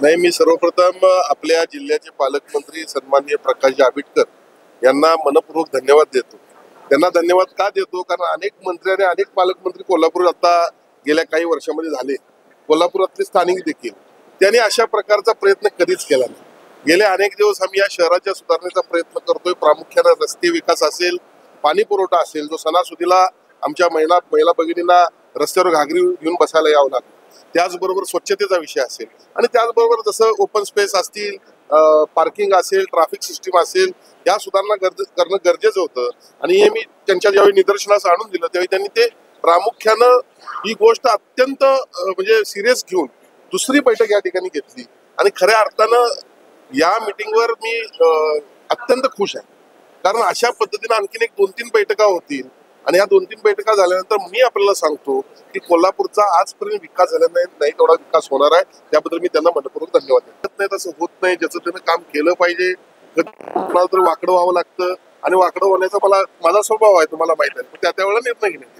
नाही, मी सर्वप्रथम आपल्या जिल्ह्याचे पालकमंत्री सन्माननीय प्रकाश आंबेडकर यांना मनपूर्वक धन्यवाद देतो. त्यांना धन्यवाद का देतो? कारण अनेक मंत्री आणि अनेक पालकमंत्री कोल्हापूर आता गेल्या काही वर्षामध्ये झाले. कोल्हापुरातले स्थानिक देखील त्यांनी अशा प्रकारचा प्रयत्न कधीच केला नाही. गेले अनेक दिवस आम्ही या शहराच्या सुधारणेचा प्रयत्न करतोय. प्रामुख्याने रस्ते विकास असेल, पाणी पुरवठा असेल, जो सणासुदीला आमच्या महिला भगिनींना रस्त्यावर घागरी घेऊन बसायला यावं लागतं, त्याचबरोबर स्वच्छतेचा विषय असेल आणि त्याचबरोबर जसं ओपन स्पेस असतील, पार्किंग असेल, ट्रॅफिक सिस्टीम असेल, या सुधारणा करणं गरजेचं होतं. आणि हे मी त्यांच्या ज्यावेळी निदर्शनास आणून दिलं त्यावेळी त्यांनी ते प्रामुख्यानं ही गोष्ट अत्यंत म्हणजे सिरियस घेऊन दुसरी बैठक या ठिकाणी घेतली. आणि खऱ्या अर्थानं या मीटिंगवर मी अत्यंत खुश आहे. कारण अशा पद्धतीने आणखीन एक 2-3 बैठका होतील आणि या 2-3 बैठका झाल्यानंतर मी आपल्याला सांगतो की कोल्हापूरचा आजपर्यंत विकास झाला नाही, तेवढा विकास होणार आहे. त्याबद्दल मी त्यांना मनपूर्वक धन्यवाद देत नाही. तसं होत नाही. ज्याचं त्यानं काम केलं पाहिजे. मला तर वाकडं व्हावं लागतं आणि वाकडं होण्याचा माझा स्वभाव आहे, तुम्हाला माहित आहे. त्यावेळेला निर्णय घेण्यात